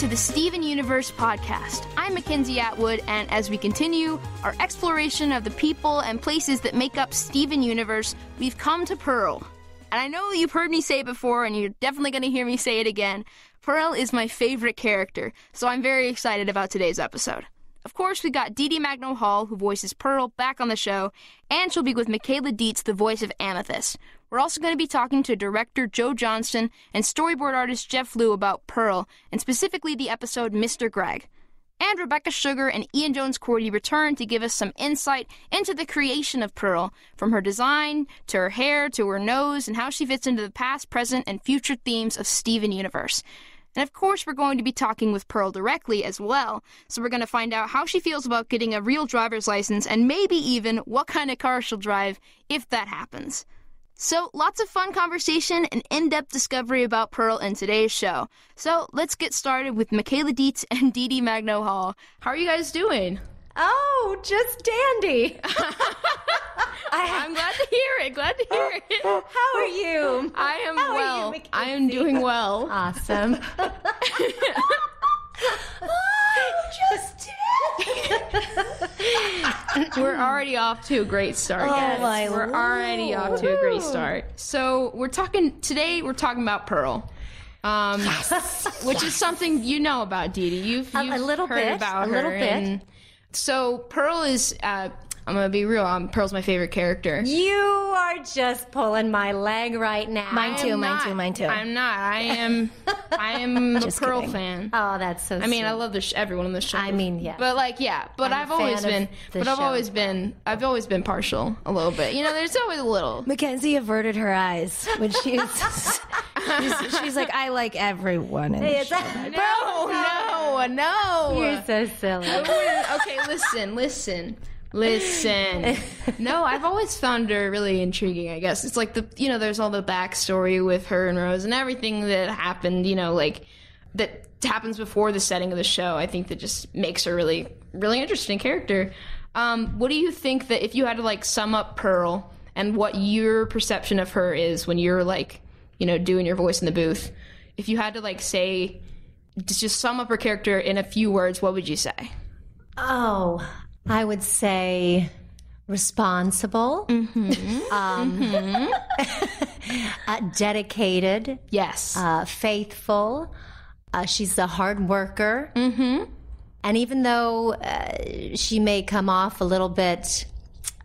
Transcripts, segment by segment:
the Steven Universe podcast. I'm McKenzie Atwood, and as we continue our exploration of the people and places that make up Steven Universe, we've come to Pearl. And I know you've heard me say it before, and you're definitely going to hear me say it again. Pearl is my favorite character, so I'm very excited about today's episode. Of course, we got Deedee Magno, who voices Pearl, back on the show, and she'll be with Michaela Dietz, the voice of Amethyst. We're also going to be talking to director Joe Johnston and storyboard artist Jeff Liu about Pearl, and specifically the episode Mr. Greg. And Rebecca Sugar and Ian Jones-Quartey return to give us some insight into the creation of Pearl, from her design, to her hair, to her nose, and how she fits into the past, present, and future themes of Steven Universe. And of course, we're going to be talking with Pearl directly as well, so we're going to find out how she feels about getting a real driver's license, and maybe even what kind of car she'll drive if that happens. So, lots of fun conversation and in-depth discovery about Pearl in today's show. So, let's get started with Michaela Dietz and Deedee Magno. How are you guys doing? Oh, just dandy. I'm glad to hear it. How are you? I am How well. Are you, I am doing well. Awesome. Just We're already off to a great start, guys. My We're already off to a great start. So we're talking about Pearl. Which is something you know about, Deedee. You've a little heard bit, about her. a little bit. And so Pearl is, I'm going to be real, Pearl's my favorite character. You are just pulling my leg right now. Mine too. I'm not. I am a Pearl fan. Oh, that's so I mean, sweet. I love everyone on the show. I mean, yeah. But I've always been partial a little bit. You know, there's always a little. McKenzie averted her eyes when she's like, I like everyone in the show. No. You're so silly. Okay, listen. No, I've always found her really intriguing, I guess. It's like there's all the backstory with her and Rose and everything that happened, that happens before the setting of the show. I think that just makes her really, really interesting character. What do you think that if you had to sum up Pearl and what your perception of her is when you're doing your voice in the booth, if you had to say, just sum up her character in a few words, what would you say? Oh, I would say responsible, dedicated, yes, faithful. She's a hard worker, and even though she may come off a little bit,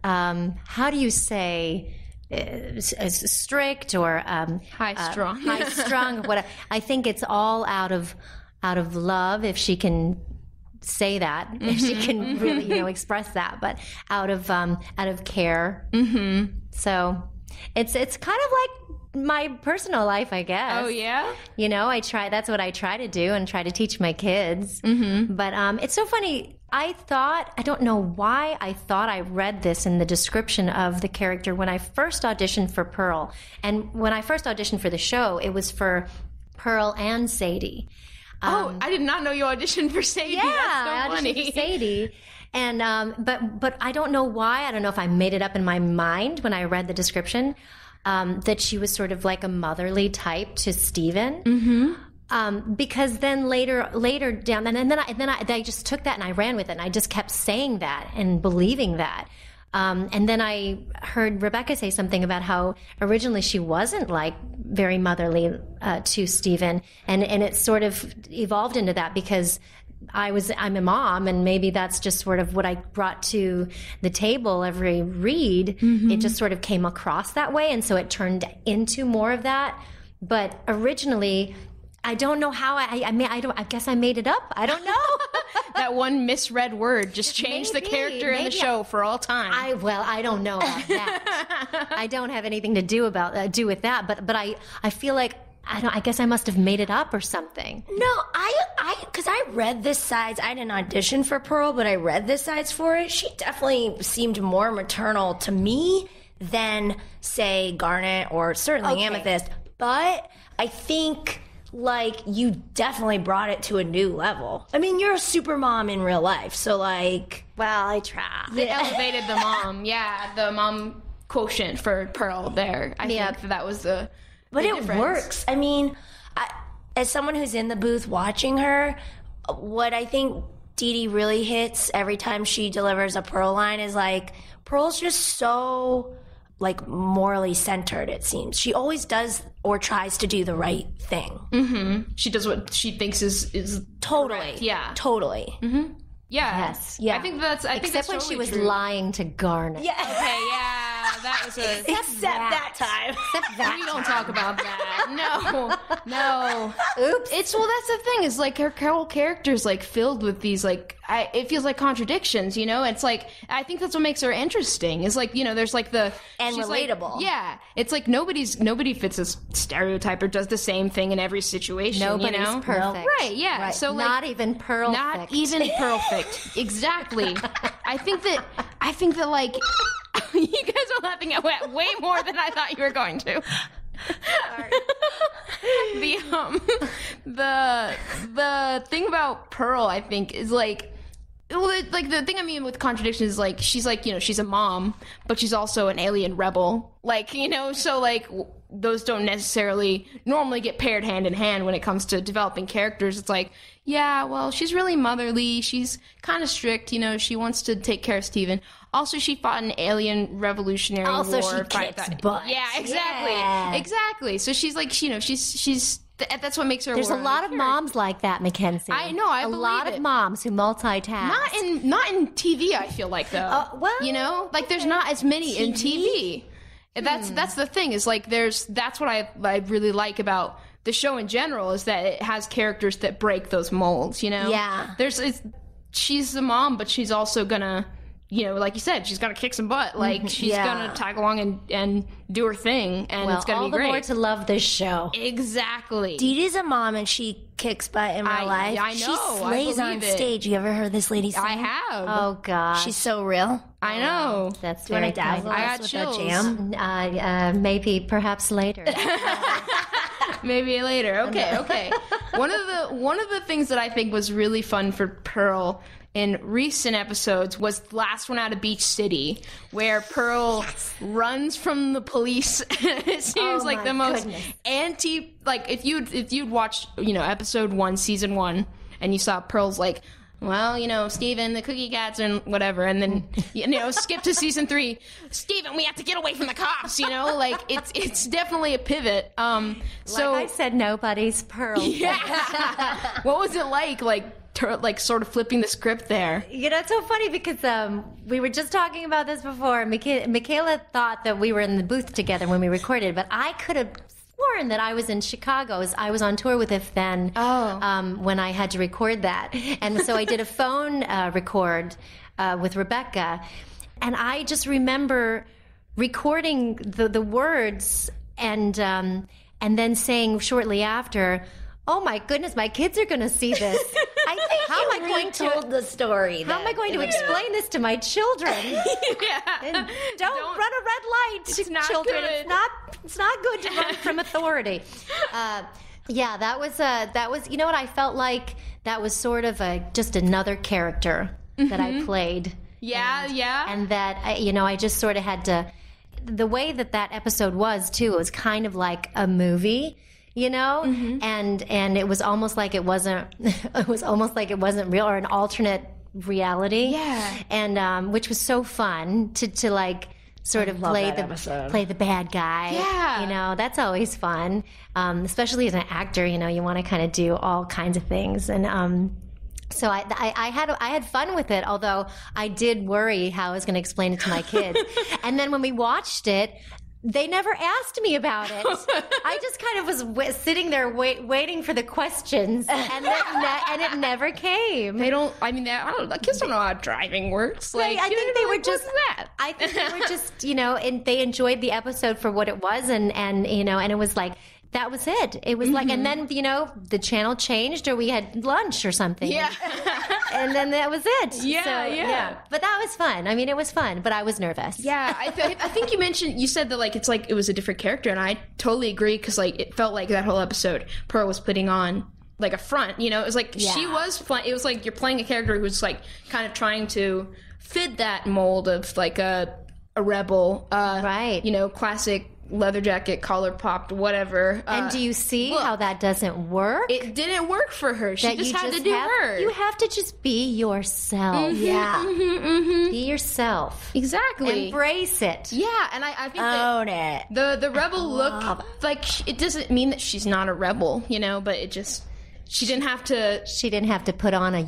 how do you say, strict or high-strung? What I think it's all out of love, if she can say that, if she can really express that, but out of care. So it's kind of like my personal life, I guess. Oh yeah. That's what I try to do and try to teach my kids. But it's so funny. I don't know why I thought I read this in the description of the character when I first auditioned for Pearl. And when I first auditioned for the show, it was for Pearl and Sadie. I did not know you auditioned for Sadie. Yeah, that's so I auditioned funny. for Sadie. And but I don't know why. I don't know if I made it up in my mind when I read the description, that she was sort of like a motherly type to Steven. Because then later down, and then I just took that and I ran with it, and I just kept saying that and believing that. And then I heard Rebecca say something about how originally she wasn't very motherly to Steven, and it sort of evolved into that because I'm a mom, and maybe that's just sort of what I brought to the table every read. It just sort of came across that way, and so it turned into more of that. But originally, I don't know how I guess I made it up. I don't know. That one misread word just changed the character in the show for all time. I don't know about that. I don't have anything to do with that. But I feel like I guess I must have made it up or something. No, because I read the sides. I didn't audition for Pearl, but I read the sides for it. She definitely seemed more maternal to me than, say, Garnet or certainly Amethyst. But I think, you definitely brought it to a new level. I mean, you're a super mom in real life, so, well, I try. They elevated the mom. Yeah, the mom quotient for Pearl there. I think that was the But it difference. works. I mean, as someone who's in the booth watching her, what I think Deedee really hits every time she delivers a Pearl line is like, Pearl's just so like morally centered, it seems. She always does or tries to do the right thing. Mm-hmm. She does what she thinks is totally correct. Yeah. Totally. Mm-hmm. Yeah. Yes. Yeah. I think that's Except when totally she was true. lying to Garnet. Yeah. Okay, yeah. That was a... Except that time. We don't talk about that. No. Oops. That's the thing, is like her whole character's like filled with these like, it feels like contradictions, you know? It's like, I think that's what makes her interesting, is like, you know, there's like the... And she's relatable. Like, yeah. It's like nobody fits a stereotype or does the same thing in every situation, Nobody's you know? perfect. Right, yeah. Right. So like... Not even perfect. Not even perfect. Exactly. I think that like you guys are laughing at way more than I thought you were going to. Sorry. The thing about Pearl, I think, is like, well, like the thing I mean with contradictions is like, she's like, you know, she's a mom, but she's also an alien rebel. Like, you know, so like those don't necessarily normally get paired hand in hand when it comes to developing characters. It's like, yeah, well, she's really motherly. She's kind of strict, you know, she wants to take care of Steven. Also, she fought an alien revolutionary war. Also, she kicks butt. Yeah, exactly. Yeah. Exactly. So she's like, you know, she's that's what makes her There's a lot of character. moms like that, McKenzie. I know, I a believe lot it. of moms who multitask. Not in TV, I feel like, though. Well, you know, like there's not as many in TV. That's the thing, is like that's what I really like about the show in general, is that it has characters that break those molds, you know? Yeah. She's the mom, but she's also gonna, you know, like you said, she's gonna kick some butt. Like, she's gonna tag along and do her thing, and it's gonna be great. All the more to love this show. Exactly. Deedee's a mom and she kicks butt in real life. I know. She slays I on believe it. stage. You ever heard this lady sing? I have. Oh, God. She's so real. I know. That's Do you very want to dazzle kind. I us got with chills. a jam? Maybe, perhaps later. Maybe later. Okay. One of the things that I think was really fun for Pearl in recent episodes was the last one out of Beach City, where Pearl runs from the police. It seems like my the most goodness. like if you'd watched, you know, episode 1, season 1, and you saw Pearl's like, well, you know, Steven, the cookie cats and whatever, and then, you know, skip to season 3, Steven, we have to get away from the cops, you know, like it's definitely a pivot. So like I said, nobody's Pearl. yeah. What was it like sort of flipping the script there? You know, it's so funny because we were just talking about this before. Michaela thought that we were in the booth together when we recorded, but I could have sworn that I was in Chicago. I was on tour with If Then when I had to record that. And so I did a phone record with Rebecca. And I just remember recording the words and then saying shortly after, oh my goodness, my kids are going to see this. I think how am I going to told the story? How am I going to explain this to my children? Yeah. And don't run a red light, children. Good. It's not good to run from authority. Yeah, that was. You know what? I felt like that was sort of just another character that I played. Yeah. And that I just sort of had to. The way that episode was too, it was kind of like a movie. You know, and it was almost like it wasn't. It was almost like it wasn't real, or an alternate reality. Yeah, and which was so fun to like sort of play the bad guy. Yeah, you know, that's always fun, especially as an actor. You know, you want to kind of do all kinds of things, and so I had fun with it. Although I did worry how I was going to explain it to my kids, and then when we watched it. They never asked me about it. I just kind of was sitting there waiting for the questions, and it never came. They don't. I mean, I don't know. Kids don't know how driving works. Like, I think they were just. What's that? I think they were just, and they enjoyed the episode for what it was, and it was like. That was it. It was like, and then, the channel changed or we had lunch or something. Yeah. And then that was it. Yeah. But that was fun. I mean, it was fun, but I was nervous. Yeah. I think you said that, like, it's like it was a different character, and I totally agree, because, like, it felt like that whole episode, Pearl was putting on, like, a front, it was like, she was, it was like you're playing a character who's, like, kind of trying to fit that mold of, like, a rebel, right? Classic leather jacket, collar popped, whatever. And do you see how that doesn't work? It didn't work for her. She just had to do her. You have to just be yourself. Be yourself. Exactly. Embrace it. Yeah, and I think Own it. the rebel look, like, it doesn't mean that she's not a rebel, but it just... She didn't have to put on a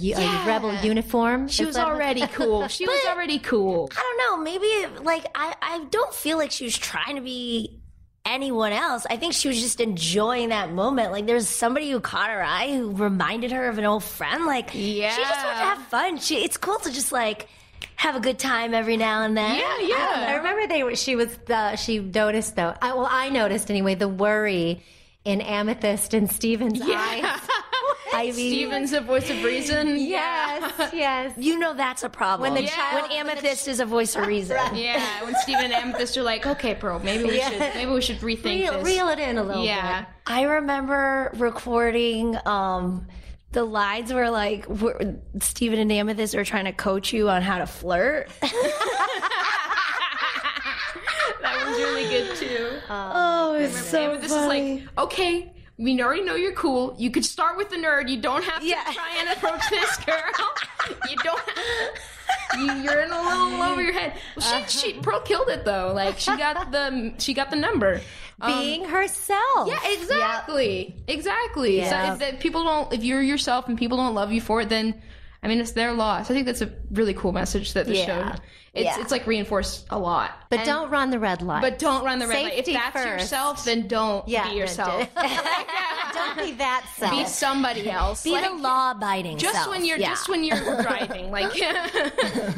rebel uniform. She was already cool. She was already cool. I don't know. Maybe, like, I don't feel like she was trying to be anyone else. I think she was just enjoying that moment. Like, there's somebody who caught her eye who reminded her of an old friend. Like, she just wanted to have fun. It's cool to just, like, have a good time every now and then. I remember she noticed, though. I noticed anyway, the worry in Amethyst and Steven's eyes. Steven's a voice of reason. Yes. You know that's a problem. When Amethyst is a voice of reason. Yeah, when Steven and Amethyst are like, okay, Pearl, maybe we should rethink this. Reel it in a little bit. I remember recording the lines were like, Steven and Amethyst are trying to coach you on how to flirt. That was really good too. It's so Amethyst funny. is like, okay, we already know you're cool. You could start with the nerd. You don't have to try and approach this girl. You don't. You're in a little over your head. Well, Pearl killed it though. Like she got the number. Being herself. Yeah, exactly. Exactly. Yeah. So if you're yourself and people don't love you for it, then I mean it's their loss. I think that's a really cool message that the show. It's like reinforced a lot. But don't run the red light. But don't run the red light. If that's first. yourself, then don't be yourself. Don't be that self. Be somebody else. Be the law-abiding self. When you're driving, like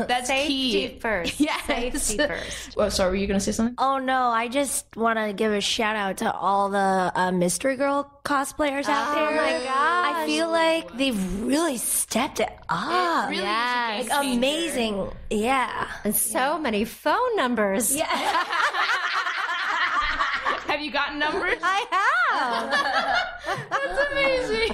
that's Safety key. first. Yes. Safety first. Oh, sorry, were you going to say something? Oh no, I just want to give a shout out to all the Mystery Girl cosplayers out there. Oh my gosh. I feel like they've really stepped it up. Really Yes. is a game changer. Amazing. Yeah. And so many phone numbers. Yeah. Have you gotten numbers? I have. That's amazing.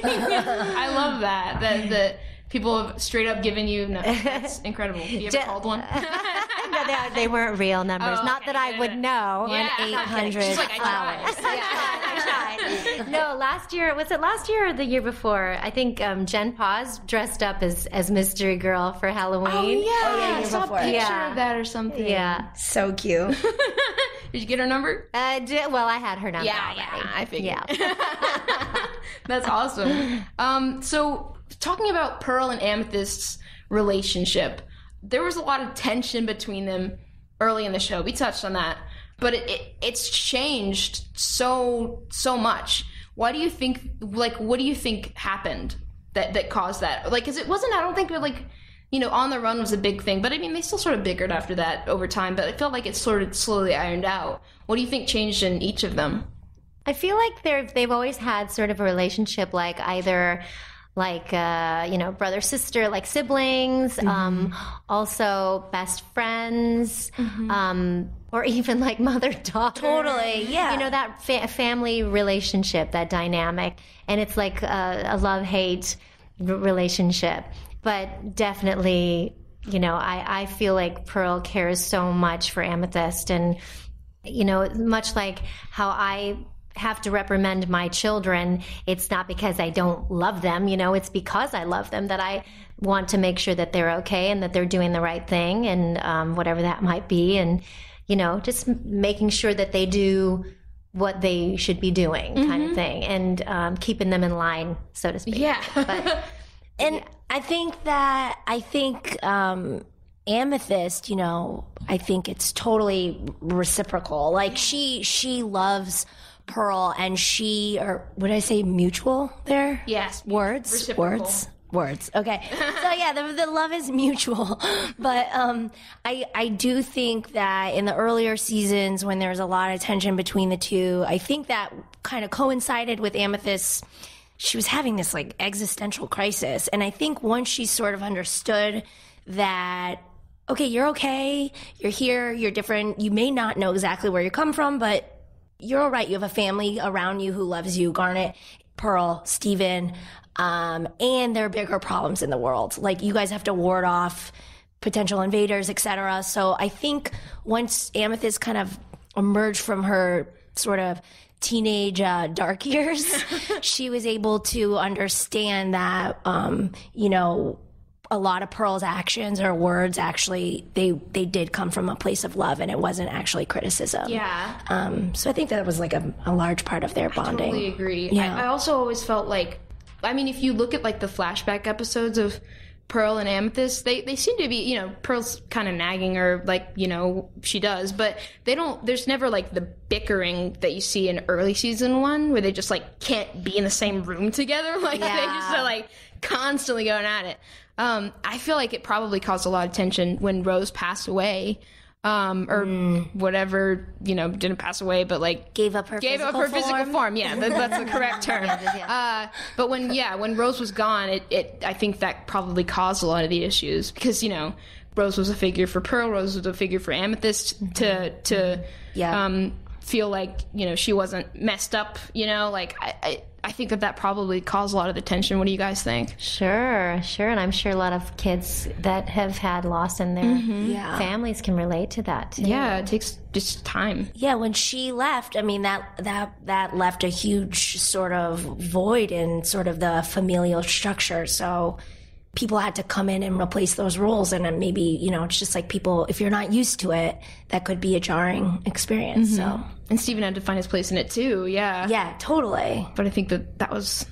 I love that. That people have straight up given you. No, that's incredible. Have you ever called one? No, they weren't real numbers. Oh, Not okay, that I would know. Yeah. 800 She's like, I flowers. tried. I tried. No, was it last year or the year before? I think Jen Paz dressed up as Mystery Girl for Halloween. Oh yeah, I year saw before. a picture Yeah. of that or something. Yeah. So cute. Did you get her number? Well, I had her number Yeah, already. I figured. Yeah. That's awesome. So talking about Pearl and Amethyst's relationship, there was a lot of tension between them early in the show. We touched on that, but it's changed so much. Why do you think? Like, what do you think happened that caused that? Like, because it wasn't. I don't think On the Run was a big thing, but I mean, they still sort of bickered after that over time. But I felt like it sort of slowly ironed out. What do you think changed in each of them? I feel like they've always had sort of a relationship, like either brother sister, like siblings, also best friends, or even like mother daughter. Totally, yeah. That family relationship, that dynamic, and it's like a love-hate relationship. But definitely, I feel like Pearl cares so much for Amethyst, and much like how I have to reprimand my children, it's not because I don't love them, it's because I love them that I want to make sure that they're okay and that they're doing the right thing, and whatever that might be, and just making sure that they do what they should be doing, kind of thing, and keeping them in line, so to speak. Yeah. But, And I think Amethyst, I think it's totally reciprocal. Like she loves Pearl, and would I say mutual there? Yes. Words. Reciprocal. Words. Okay. So yeah, the love is mutual. But I do think that in the earlier seasons, when there was a lot of tension between the two, I think that kind of coincided with Amethyst. She was having this like existential crisis. And I think once she sort of understood that, okay, you're here, you're different, you may not know exactly where you come from, but you're all right. You have a family around you who loves you, Garnet, Pearl, Steven, and there are bigger problems in the world. Like, you guys have to ward off potential invaders, etc. So I think once Amethyst kind of emerged from her sort of teenage dark years, she was able to understand that, you know, a lot of Pearl's actions or words actually, they did come from a place of love, and it wasn't actually criticism. Yeah. So I think that was like a large part of their bonding. I totally agree. Yeah. I also always felt like, I mean, if you look at like the flashback episodes of Pearl and Amethyst, they seem to be, you know, Pearl's kind of nagging her, like, you know, she does, but there's never like the bickering that you see in early season 1 where they just like can't be in the same room together. Like they just are like constantly going at it. I feel like it probably caused a lot of tension when Rose passed away. Or whatever, you know, didn't pass away, but like Gave up her physical form. Yeah, that's the correct term. But when Rose was gone, I think that probably caused a lot of the issues because, you know, Rose was a figure for Pearl, Rose was a figure for Amethyst to feel like, you know, she wasn't messed up, you know, like I think that probably caused a lot of the tension. What do you guys think? Sure. And I'm sure a lot of kids that have had loss in their families can relate to that too. Yeah, it takes just time. Yeah, when she left, I mean, that left a huge sort of void in sort of the familial structure. So people had to come in and replace those roles. And then maybe, you know, it's just like people, if you're not used to it, that could be a jarring experience. So. And Steven had to find his place in it too, yeah. Yeah, totally. But I think that's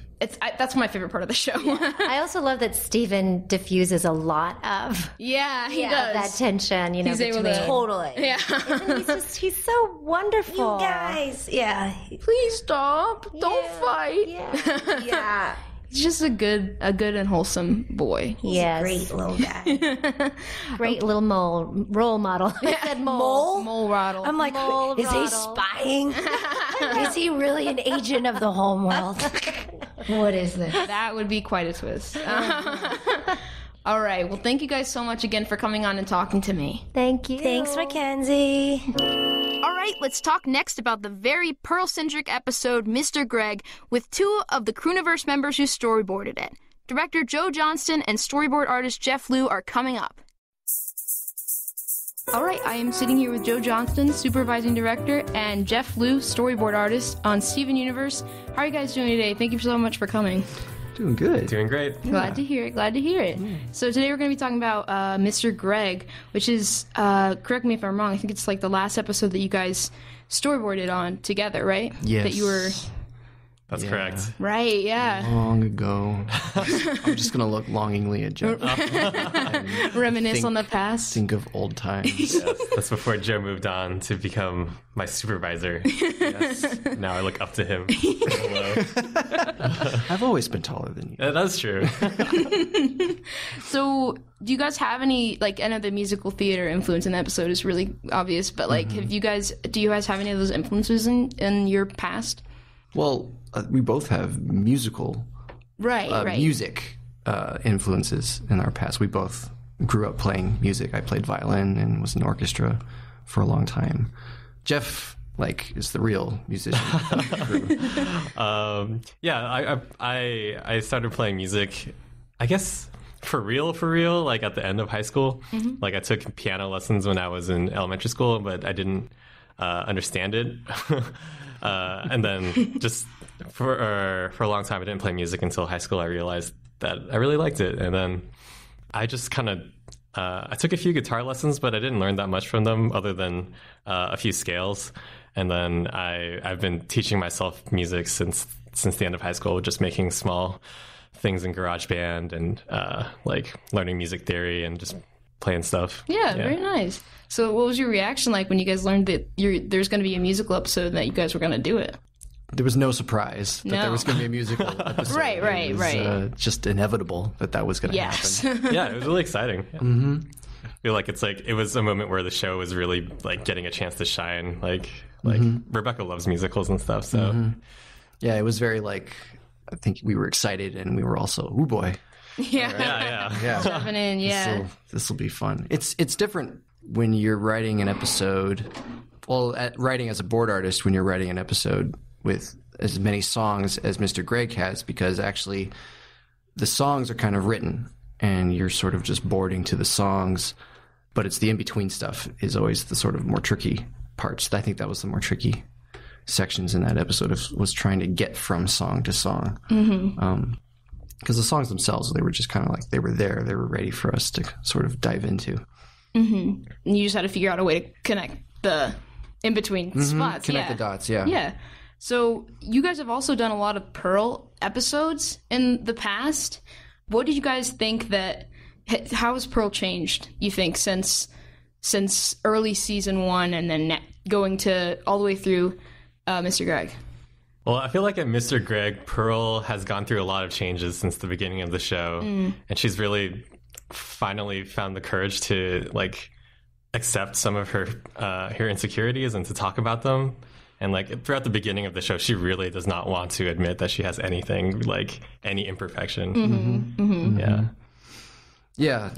my favorite part of the show. I also love that Steven diffuses a lot of he does. That tension, you know, he's able to Totally. Yeah. he's so wonderful. You guys, yeah. Please stop. Don't fight. Yeah. He's just a good and wholesome boy. Yes. Great little guy. Great little role model. I said mole. Mole Roddle. I'm like, is he spying? Is he really an agent of the home world? What is this? That would be quite a twist. All right. Well, thank you guys so much again for coming on and talking to me. Thank you. Thanks, McKenzie. All right, let's talk next about the very Pearl-centric episode, Mr. Greg, with two of the Crooniverse members who storyboarded it. Director Joe Johnston and storyboard artist Jeff Liu are coming up. All right, I am sitting here with Joe Johnston, supervising director, and Jeff Liu, storyboard artist on Steven Universe. How are you guys doing today? Thank you so much for coming. Doing good. Doing great. Glad to hear it. So today we're going to be talking about Mr. Greg, which is, correct me if I'm wrong, I think it's like the last episode that you guys storyboarded on together, right? Yes. That you were... That's correct. Right, yeah. Long ago. I'm just going to look longingly at Joe. Reminisce on the past. Think of old times. Yes, that's before Joe moved on to become my supervisor. Yes. Now I look up to him. Hello. I've always been taller than you. That's true. So, do you guys have any, like, I know the musical theater influence in the episode is really obvious, but, like, do you guys have any of those influences in your past? Well, we both have musical music influences in our past. We both grew up playing music. I played violin and was in orchestra for a long time. Jeff, like, is the real musician. I started playing music, I guess, for real, like at the end of high school. Like I took piano lessons when I was in elementary school, but I didn't understand it. And then just for a long time, I didn't play music until high school. I realized that I really liked it. And then I just kind of, I took a few guitar lessons, but I didn't learn that much from them other than a few scales. And then I've been teaching myself music since the end of high school, just making small things in GarageBand and like learning music theory and just playing stuff. Yeah, very nice. So what was your reaction like when you guys learned that there's going to be a musical episode and that you guys were going to do it? There was no surprise that there was going to be a musical episode. Right. It was just inevitable that was going to happen. Yeah, it was really exciting. Yeah. Mm-hmm. I feel like it was a moment where the show was really like getting a chance to shine. Like Rebecca loves musicals and stuff. So yeah, it was very like, I think we were excited and we were also, ooh boy. Yeah. Jumping in, yeah. This will be fun. It's different when you're writing an episode. Well, writing as a board artist, when you're writing an episode with as many songs as Mr. Greg has, because actually the songs are kind of written and you're sort of just boarding to the songs, but it's the in-between stuff is always the sort of more tricky parts. I think that was the more tricky sections in that episode was trying to get from song to song. Because the songs themselves, they were just kind of like, they were there. They were ready for us to sort of dive into. And you just had to figure out a way to connect the in-between spots. Connect the dots, yeah. Yeah. So you guys have also done a lot of Pearl episodes in the past. What did you guys think how has Pearl changed, you think, since early season 1 and then going to all the way through Mr. Greg? Well, I feel like at Mr. Greg, Pearl has gone through a lot of changes since the beginning of the show. And she's really finally found the courage to, like, accept some of her insecurities and to talk about them. And, like, throughout the beginning of the show, she really does not want to admit that she has anything, like, any imperfection. Yeah.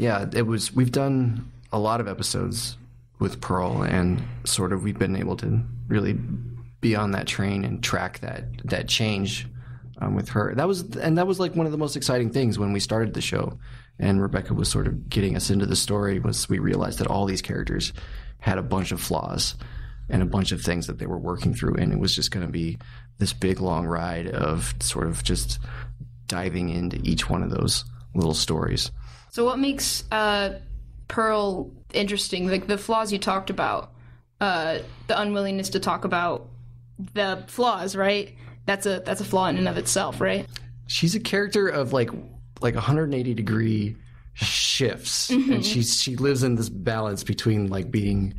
We've done a lot of episodes with Pearl, and sort of we've been able to really be on that train and track that change with her. That was like one of the most exciting things when we started the show, and Rebecca was sort of getting us into the story, was we realized that all these characters had a bunch of flaws and a bunch of things that they were working through, and it was just going to be this big long ride of sort of just diving into each one of those little stories. So what makes Pearl interesting? Like the flaws you talked about, the unwillingness to talk about the flaws, right? That's a flaw in and of itself, right? She's a character of like 180 degree shifts, and she lives in this balance between like being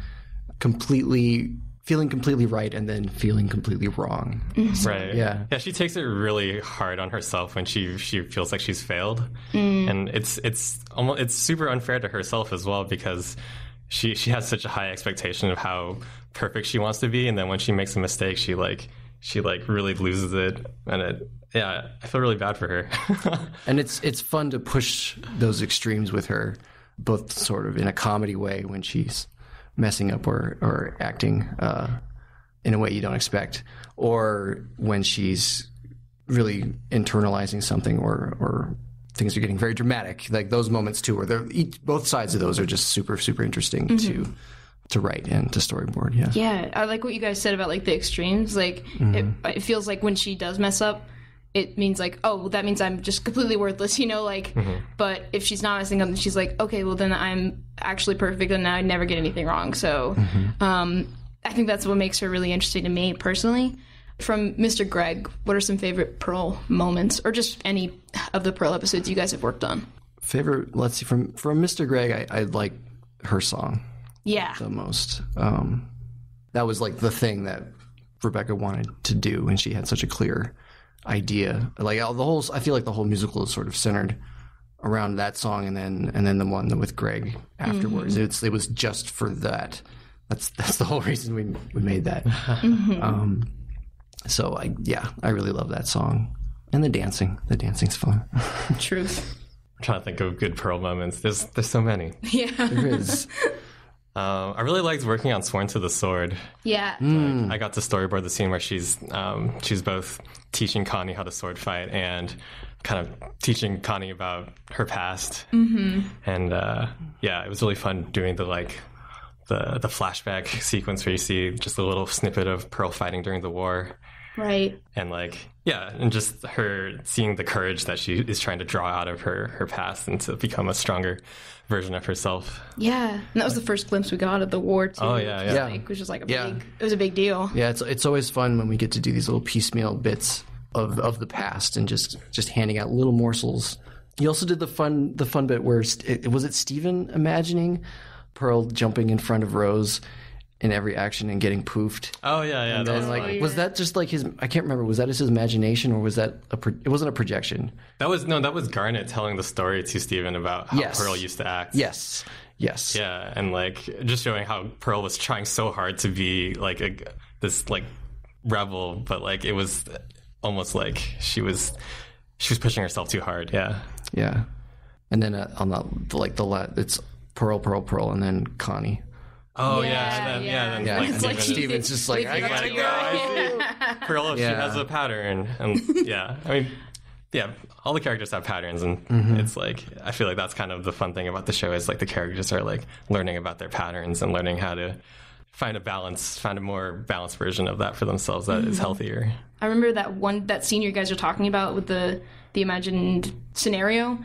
feeling completely right and then feeling completely wrong. Right. Yeah, she takes it really hard on herself when she feels like she's failed. And it's super unfair to herself as well, because she has such a high expectation of how perfect she wants to be, and then when she makes a mistake, she really loses it, and I feel really bad for her. And it's fun to push those extremes with her, both sort of in a comedy way when she's messing up or acting in a way you don't expect, or when she's really internalizing something or things are getting very dramatic, like those moments too, where both sides of those are just super, super interesting to write and to storyboard. Yeah, I like what you guys said about like the extremes. Like it feels like when she does mess up, it means like, oh, well, that means I'm just completely worthless, but if she's not messing up, then she's like, okay, well then I'm actually perfect and I never get anything wrong. So I think that's what makes her really interesting to me personally. From Mr. Greg, what are some favorite Pearl moments, or just any of the Pearl episodes you guys have worked on? Favorite, let's see, from Mr. Greg, I like her song the most. That was like the thing that Rebecca wanted to do, and she had such a clear idea. Like I feel like the whole musical is sort of centered around that song, and then the one with Greg afterwards. It was just for that. That's the whole reason we made that. So I really love that song, and the dancing. The dancing's fun. Truth. I'm trying to think of good Pearl moments. There's so many. Yeah, there is. I really liked working on Sworn to the Sword. Yeah. Like, I got to storyboard the scene where she's both teaching Connie how to sword fight and kind of teaching Connie about her past. And it was really fun doing the flashback sequence where you see just a little snippet of Pearl fighting during the war. Right. And and just her seeing the courage that she is trying to draw out of her past and to become a stronger version of herself. Yeah. And that was the first glimpse we got of the war too. Oh yeah. Which was like it was a big deal. Yeah, it's always fun when we get to do these little piecemeal bits of the past and just handing out little morsels. You also did the fun bit where was it Steven imagining Pearl jumping in front of Rose in every action and getting poofed? Oh yeah. And then, was that just like his? I can't remember. Was that his imagination, or was that it wasn't a projection? That was Garnet telling the story to Steven about how Pearl used to act. Yes. Yeah, and just showing how Pearl was trying so hard to be this rebel, but it was almost like she was pushing herself too hard. Yeah. Yeah. And then on it's Pearl, and then Connie. Oh yeah. And then Steven's just like, I gotta go. Pearl, she has a pattern, and all the characters have patterns, and it's I feel like that's kind of the fun thing about the show is the characters are learning about their patterns and learning how to find a more balanced version of that for themselves that is healthier. I remember that scene you guys are talking about with the imagined scenario.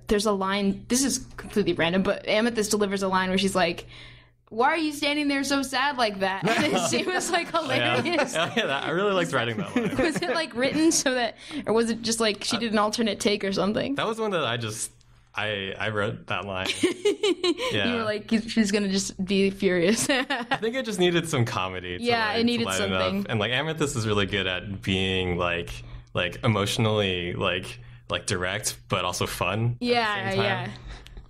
There's a line, this is completely random, but Amethyst delivers a line where she's like, "Why are you standing there so sad like that?" And it was like hilarious. Yeah, I really liked writing that line. Was it like written so that, or was it just like she did an alternate take or something? That was one that I wrote that line. Yeah. You were like, she's gonna just be furious. I think it just needed some comedy. It needed to something. And like Amethyst is really good at being like emotionally like direct, but also fun. Yeah.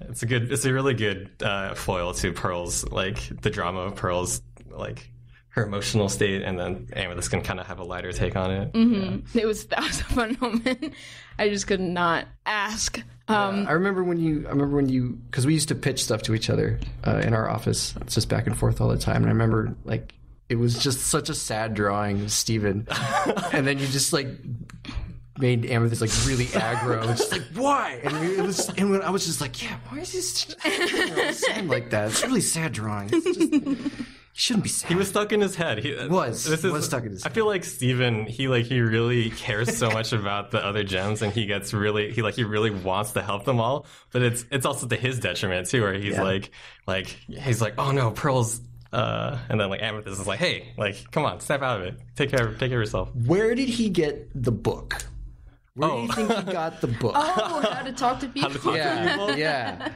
It's a really good foil to Pearl's, like the drama of Pearl's, like her emotional state, and then Amethyst can kind of have a lighter take on it. Mm-hmm. That was a fun moment. I just could not ask. I remember when you, because we used to pitch stuff to each other in our office. It's just back and forth all the time. And I remember like it was just such a sad drawing of Steven, and then you just like made Amethyst like really aggro. Just like, why? And when I was just like, yeah, why is this sad like that? It's a really sad drawing. It's just, you shouldn't be sad. He was stuck in his head. He was stuck in his head. I feel like Steven, he really cares so much about the other gems, and he really wants to help them all, but it's also to his detriment too, where he's he's like, oh no, Pearl's and then like Amethyst is like, hey, like, come on, step out of it. Take care of yourself. Where did he get the book? Where do you think he got the book? Oh, how to talk to people. Yeah.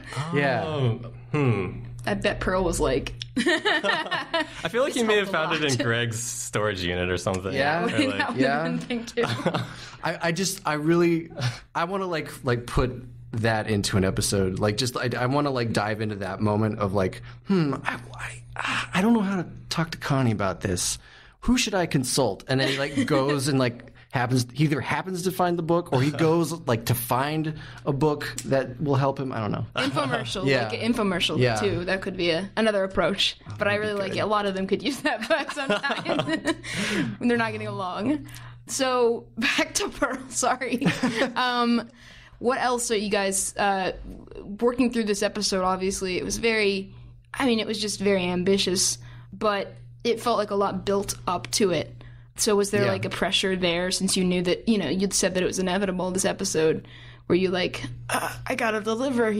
I bet Pearl was like... I feel like he may have found it in Greg's storage unit or something. Yeah. That would have been thing too. I want to like put that into an episode. Like, just I want to like dive into that moment of like, I don't know how to talk to Connie about this. Who should I consult? And then he like goes and like he either happens to find the book, or he goes like to find a book that will help him. I don't know. Infomercial, like an infomercial too. That could be another approach. But I really like it. A lot of them could use that, but sometimes when they're not getting along. So back to Pearl. Sorry. What else are you guys working through this episode? Obviously, it was just very ambitious, but it felt like a lot built up to it. So was there like a pressure there, since you knew that, you'd said that it was inevitable this episode? Were you like, I gotta deliver,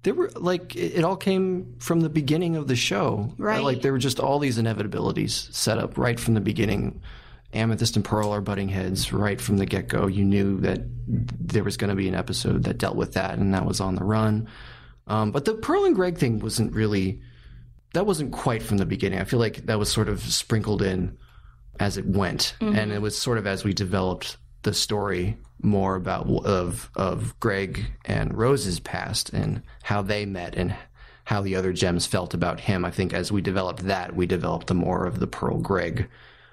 There were like, it all came from the beginning of the show. Right. Like there were just all these inevitabilities set up right from the beginning. Amethyst and Pearl are butting heads right from the get-go. You knew that there was going to be an episode that dealt with that, and that was on the run. But the Pearl and Greg thing wasn't quite from the beginning. I feel like that was sort of sprinkled in as it went, and it was sort of as we developed the story more about of Greg and Rose's past and how they met and how the other gems felt about him. I think as we developed that, we developed the more of the Pearl Greg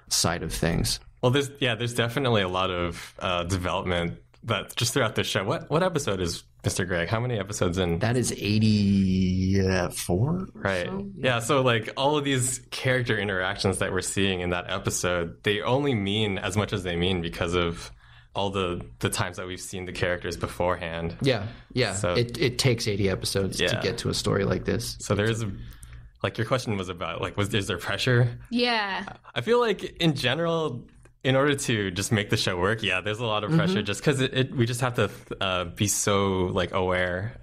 side of things. Well, there's definitely a lot of development that just throughout the show. What episode is Mr. Greg? How many episodes in? That is 84. Right. So, yeah. So like all of these character interactions that we're seeing in that episode, they only mean as much as they mean because of all the times that we've seen the characters beforehand. Yeah. So it takes 80 episodes to get to a story like this. So there is like your question was about like, is there pressure? Yeah. I feel like in general, in order to just make the show work, there's a lot of pressure just because we just have to be so like aware.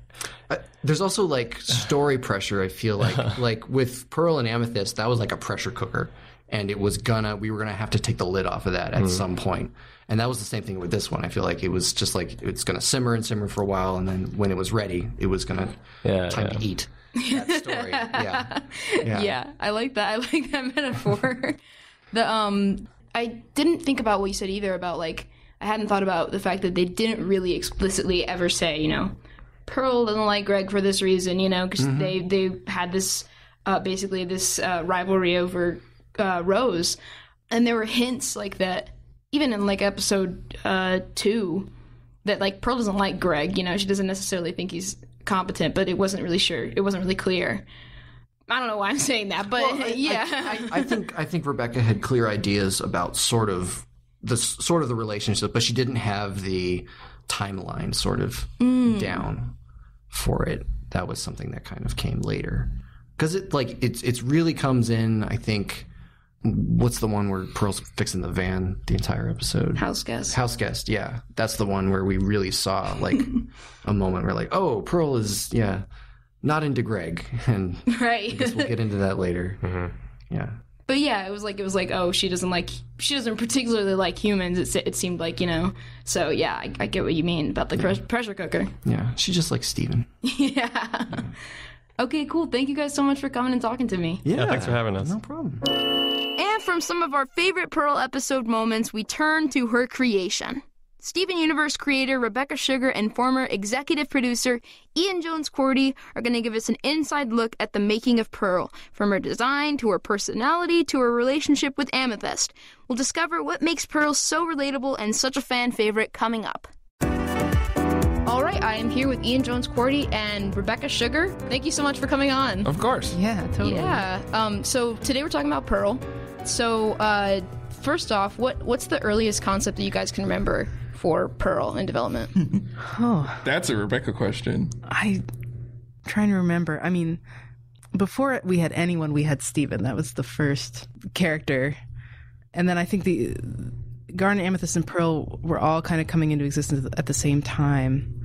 There's also like story pressure. I feel like with Pearl and Amethyst, that was like a pressure cooker, and we were gonna have to take the lid off of that at some point. And that was the same thing with this one. I feel like it was just like it's gonna simmer and simmer for a while, and then when it was ready, it was gonna time to eat. That story. Yeah. I like that. I like that metaphor. I didn't think about what you said either about like, I hadn't thought about the fact that they didn't really explicitly ever say, Pearl doesn't like Greg for this reason, because they had this, basically this rivalry over Rose. And there were hints like that, even in like episode 2, that like Pearl doesn't like Greg, she doesn't necessarily think he's competent, but it wasn't really clear. I don't know why I'm saying that, but I think Rebecca had clear ideas about sort of the relationship, but she didn't have the timeline sort of down for it. That was something that kind of came later. because it really comes in, I think. What's the one where Pearl's fixing the van the entire episode? House Guest. House Guest, yeah. That's the one where we really saw, like, a moment where, like, oh, Pearl is, not into Greg. And right. I guess we'll get into that later. Mm-hmm. Yeah. But yeah, it was like, oh, she doesn't particularly like humans, it seemed like, So yeah, I get what you mean about the pressure cooker. Yeah, she just likes Steven. Yeah. Okay, cool. Thank you guys so much for coming and talking to me. Yeah, thanks for having us. No problem. And from some of our favorite Pearl episode moments, we turn to her creation. Steven Universe creator Rebecca Sugar and former executive producer Ian Jones-Quartey are going to give us an inside look at the making of Pearl, from her design to her personality to her relationship with Amethyst. We'll discover what makes Pearl so relatable and such a fan favorite coming up. All right, I am here with Ian Jones-Quartey and Rebecca Sugar. Thank you so much for coming on. Of course. Yeah, totally. Yeah. So today we're talking about Pearl. So first off, what's the earliest concept that you guys can remember for Pearl in development? That's a Rebecca question. I'm trying to remember. I mean, before we had anyone, we had Steven. That was the first character. And then I think the Garnet, Amethyst, and Pearl were all kind of coming into existence at the same time.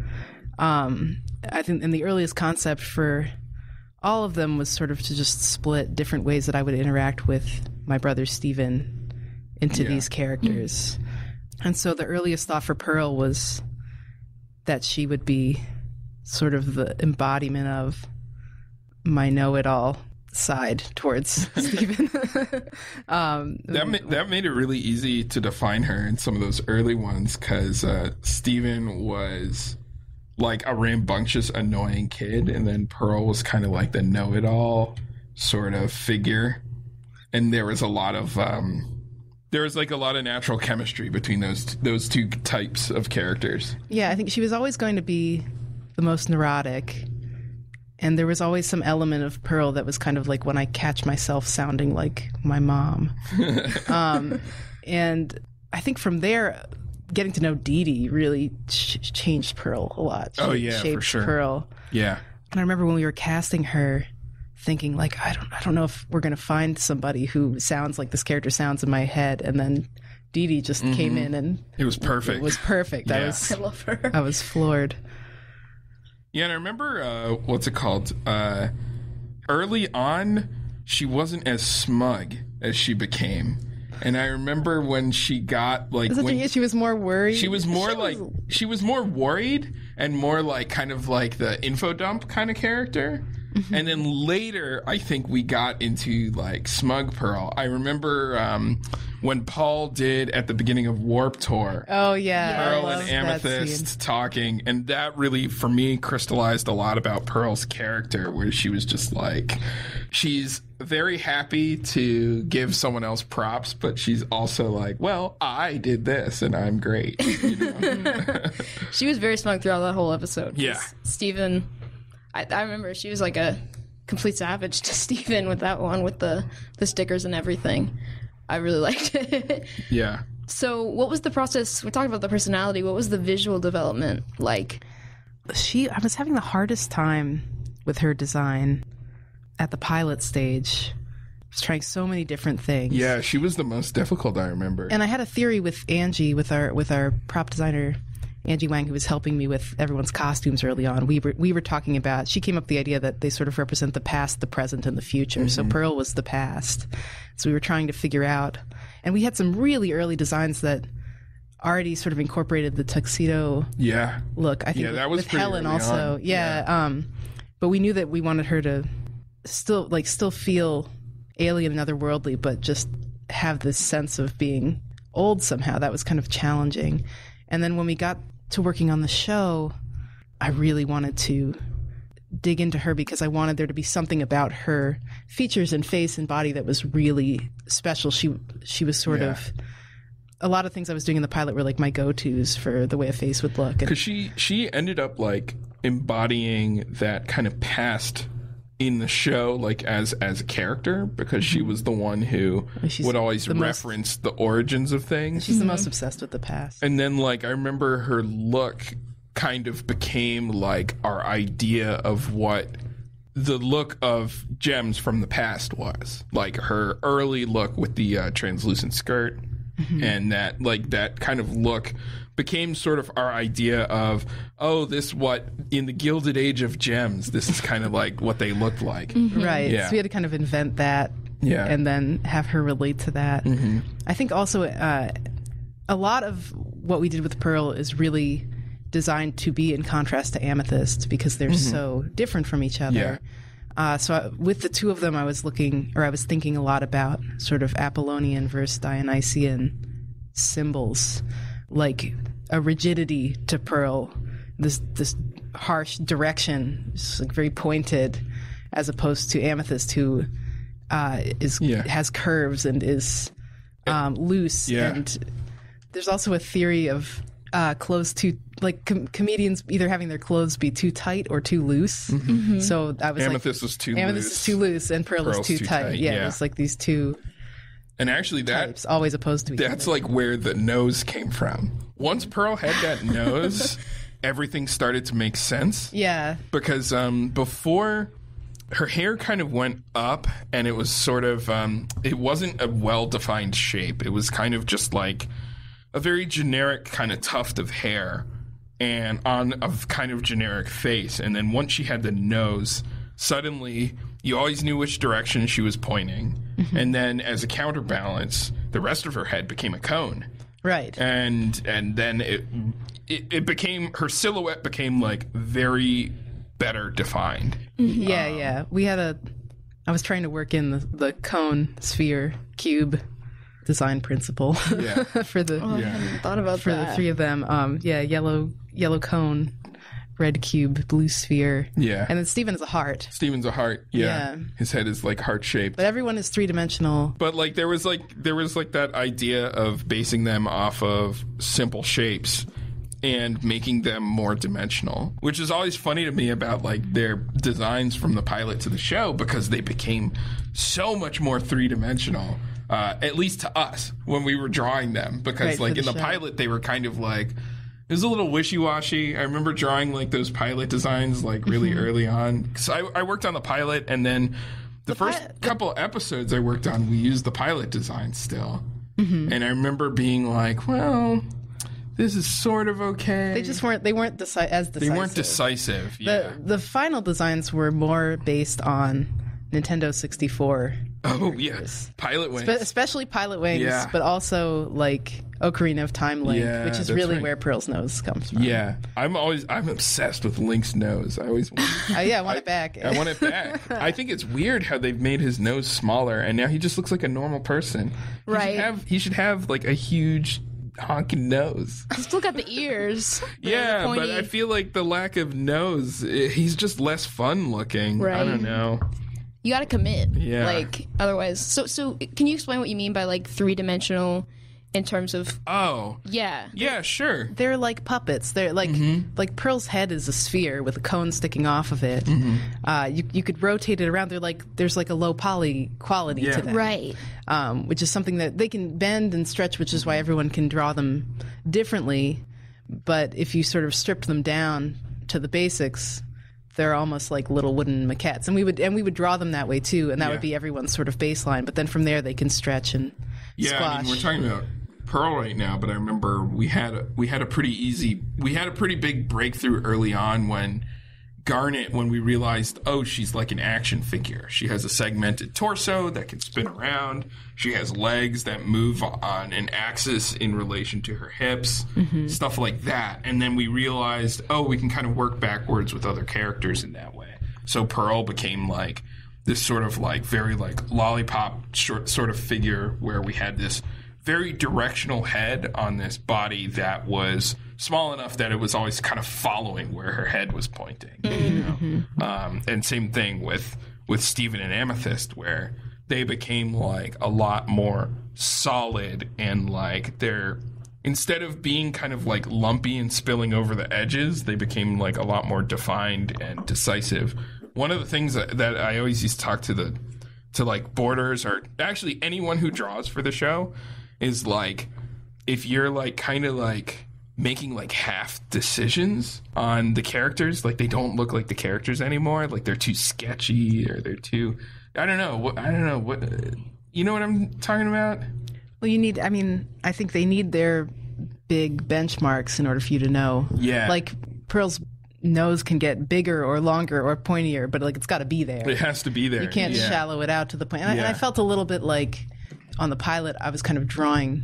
I think in the earliest concept for all of them was sort of to just split different ways that I would interact with my brother Steven into these characters. And so the earliest thought for Pearl was that she would be sort of the embodiment of my know-it-all side towards Steven. That made it really easy to define her in some of those early ones, because Steven was like a rambunctious, annoying kid, and then Pearl was kind of like the know-it-all sort of figure. And there was a lot of natural chemistry between those two types of characters. Yeah, I think she was always going to be the most neurotic, and there was always some element of Pearl that was kind of like when I catch myself sounding like my mom. And I think from there, getting to know Deedee really changed Pearl a lot. Shaped for sure. Pearl. Yeah. And I remember when we were casting her, thinking like, I don't know if we're going to find somebody who sounds like this character sounds in my head. And then Deedee just came in and it was perfect. It was perfect. Yeah. I love her. I was floored. Yeah, and I remember, what's it called? Early on, she wasn't as smug as she became. And I remember when she got like, she was more worried. She was more worried and more like kind of like the info dump kind of character. And then later, I think we got into like smug Pearl. I remember when Paul did at the beginning of Warped Tour. Oh yeah, Pearl and Amethyst talking, and that really, for me, crystallized a lot about Pearl's character, where she was just like, she's very happy to give someone else props, but she's also like, well, I did this and I'm great. You know? She was very smug throughout that whole episode. Yeah. Steven, I remember she was like a complete savage to Steven with that one, with the stickers and everything. I really liked it. Yeah. So what was the process? We talked about the personality. What was the visual development like? I was having the hardest time with her design at the pilot stage. I was trying so many different things. Yeah, she was the most difficult, I remember. And I had a theory with Angie, with our prop designer, Angie Wang, who was helping me with everyone's costumes early on. We were talking about, she came up with the idea that they sort of represent the past, the present, and the future. So Pearl was the past. So we were trying to figure out, and we had some really early designs that already sort of incorporated the tuxedo look. I think that was with Helen also. On. But we knew that we wanted her to still feel alien and otherworldly, but just have this sense of being old somehow. That was kind of challenging. And then when we got to working on the show, I really wanted to dig into her because I wanted there to be something about her features and face and body that was really special. She was sort of, a lot of things I was doing in the pilot were like my go-tos for the way a face would look. Because she ended up like embodying that kind of past in the show, like as a character, because she was the one who would always reference the origins of things. She's the most obsessed with the past. And then like I remember her look kind of became like our idea of what the look of Gems from the past was. Like her early look with the translucent skirt, and that kind of look became sort of our idea of, what in the Gilded Age of Gems, this is kind of like what they looked like. Right. Yeah. So we had to kind of invent that and then have her relate to that. I think also a lot of what we did with Pearl is really designed to be in contrast to Amethyst because they're so different from each other. So with the two of them, I was thinking a lot about sort of Apollonian versus Dionysian symbols, like a rigidity to Pearl, this harsh direction, just like very pointed, as opposed to Amethyst, who has curves and is loose. And there's also a theory of clothes too, like comedians either having their clothes be too tight or too loose. So I was Amethyst was too Amethyst loose. is too loose and Pearl is too tight. Yeah, yeah. it's like these two And actually, types always opposed to each other. that's like where the nose came from. Once Pearl had that nose, everything started to make sense. Yeah. Because before, her hair kind of went up, and it was sort of, it wasn't a well-defined shape. It was kind of just like a very generic kind of tuft of hair and on a kind of generic face. And then once she had the nose, suddenly you always knew which direction she was pointing. And then as a counterbalance, the rest of her head became a cone. Right. And then it became, her silhouette became like very better defined. Yeah. I was trying to work in the cone, sphere, cube design principle for the I hadn't thought about for that. the three of them. Yellow cone, red cube, blue sphere. Yeah. And then Steven is a heart. Steven's a heart. Yeah. His head is like heart shaped. But everyone is three-dimensional. But like there was that idea of basing them off of simple shapes and making them more dimensional, which is always funny to me about like their designs from the pilot to the show, because they became so much more three-dimensional, at least to us when we were drawing them, because Right, like for in the the show. pilot they were kind of like, it was a little wishy-washy. I remember drawing like those pilot designs like really early on. So I worked on the pilot, and then the first couple episodes I worked on, we used the pilot design still. And I remember being like, well, this is sort of okay. They weren't as decisive. They weren't decisive. Yeah. The final designs were more based on Nintendo 64. Oh, yes. Pilot Wings. Especially Pilot Wings, Yeah. but also like Ocarina of Time Link, Yeah, which is that's really right. where Pearl's nose comes from. Yeah. I'm obsessed with Link's nose. I always want I want it back. I want it back. I think it's weird how they've made his nose smaller, and now he just looks like a normal person. Right. He should have like a huge honking nose. Still got the ears. Yeah, the but pointy- I feel like the lack of nose, he's just less fun looking. I Right. don't know. You got to commit. Yeah. Like otherwise. So can you explain what you mean by like three-dimensional in terms of Yeah, sure. They're like puppets. They're like like Pearl's head is a sphere with a cone sticking off of it. You could rotate it around. There's like a low poly quality Yeah. to them, right. which is something that they can bend and stretch, which is why everyone can draw them differently. But if you sort of strip them down to the basics, they're almost like little wooden maquettes, and we would draw them that way too, and that would be everyone's sort of baseline. But then from there, they can stretch and Yeah, squash. I mean, we're talking about Pearl right now, but I remember we had a pretty big breakthrough early on when Garnet, when we realized, she's like an action figure. She has a segmented torso that can spin around. She has legs that move on an axis in relation to her hips, stuff like that. And then we realized, we can kind of work backwards with other characters in that way. So Pearl became like this sort of like very like lollipop sort of figure where we had this very directional head on this body that was small enough that it was always kind of following where her head was pointing. You know? And same thing with Steven and Amethyst, where they became like a lot more solid, and like they're, instead of being kind of like lumpy and spilling over the edges, they became like a lot more defined and decisive. One of the things that I always used to talk to like boarders, or actually anyone who draws for the show, is like, if you're like kind of like making like half decisions on the characters. Like they don't look like the characters anymore. Like they're too sketchy or they're too, I don't know what, you know what I'm talking about? Well, I think they need their big benchmarks in order for you to know. Yeah. Like Pearl's nose can get bigger or longer or pointier, but like it's got to be there. It has to be there. You can't shallow it out to the point. And I felt a little bit like on the pilot, I was kind of drawing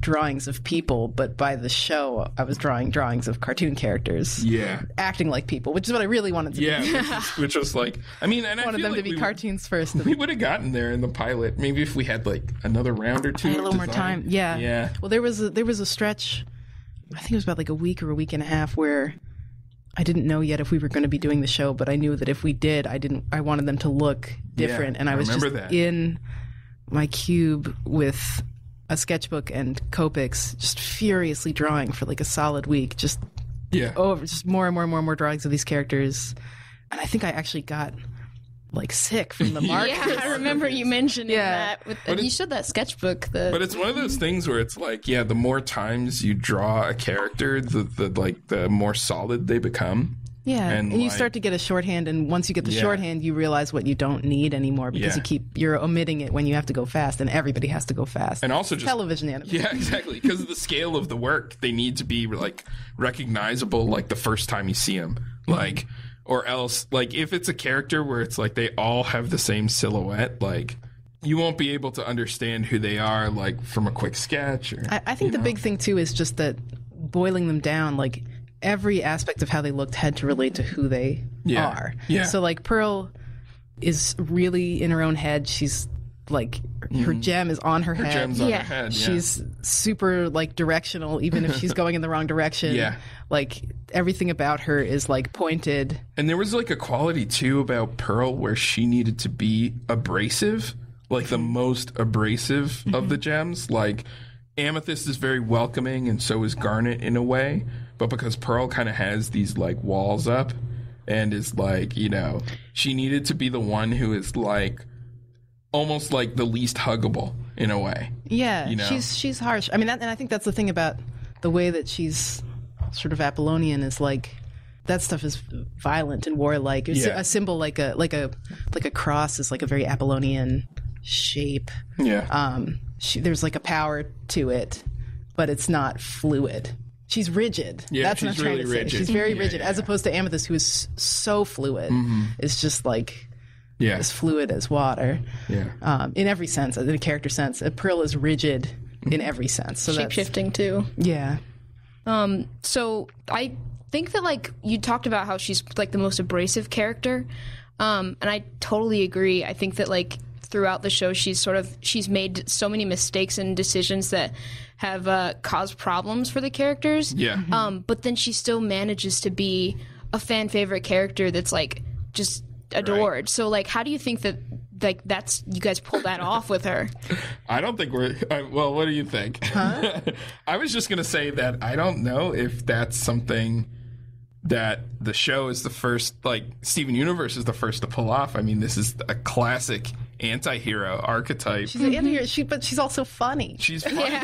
drawings of people, but by the show, I was drawing drawings of cartoon characters. Yeah. Acting like people, which is what I really wanted to do. Which was like, I mean, and I wanted them to be cartoons first. We would have gotten there in the pilot. Maybe if we had like another round or two. I had a little more time. Yeah. Yeah. Well, there was a stretch, I think it was about like a week or a week and a half, where I didn't know yet if we were going to be doing the show, but I knew that if we did, I wanted them to look different. And I was just in my cube with a sketchbook and Copics, just furiously drawing for like a solid week, just more and more drawings of these characters. And I think I actually got like sick from the markers. Yeah, I remember you mentioning that. You showed that sketchbook. But it's one of those things where it's like, the more times you draw a character, the more solid they become. Yeah, and you start to get a shorthand, and once you get the shorthand, you realize what you don't need anymore because you're omitting it when you have to go fast, and everybody has to go fast. And also just television animation. Yeah, exactly. Because of the scale of the work, they need to be like recognizable like the first time you see them. Like, or else, like if it's a character where it's like they all have the same silhouette, like you won't be able to understand who they are like from a quick sketch. Or, I think the big thing too is just that boiling them down, like every aspect of how they looked had to relate to who they are. Yeah. So like Pearl is really in her own head. She's like her gem is on her head. Gem's on her head. Yeah. She's super like directional, even if she's going in the wrong direction. Yeah. Like everything about her is like pointed. And there was like a quality too about Pearl where she needed to be abrasive, like the most abrasive of the gems. Like Amethyst is very welcoming, and so is Garnet in a way. But because Pearl kind of has these like walls up and is like, she needed to be the one who is like almost like the least huggable in a way. Yeah, she's harsh. I mean, and I think that's the thing about the way that she's sort of Apollonian is like that stuff is violent and warlike. It's a symbol like a cross is like a very Apollonian shape. Yeah. There's like a power to it, but it's not fluid. She's rigid. Yeah, that's what I'm trying really to say. rigid. She's very rigid, as opposed to Amethyst, who is so fluid. It's just like as fluid as water. Yeah. In every sense, in a character sense. Pearl is rigid in every sense. So shape-shifting too. Yeah. So I think that like you talked about how she's like the most abrasive character, and I totally agree. I think that like throughout the show she's made so many mistakes and decisions that have caused problems for the characters. Yeah. But then she still manages to be a fan favorite character that's like just adored. Right. So like, how do you think that like that's you guys pulled that off with her? I don't think well, what do you think? Huh? I was just gonna say that I don't know if that's something that the show is the first, like Steven Universe is the first to pull off. I mean, this is a classic anti-hero archetype. She's an anti-hero, but she's also funny. She's funny.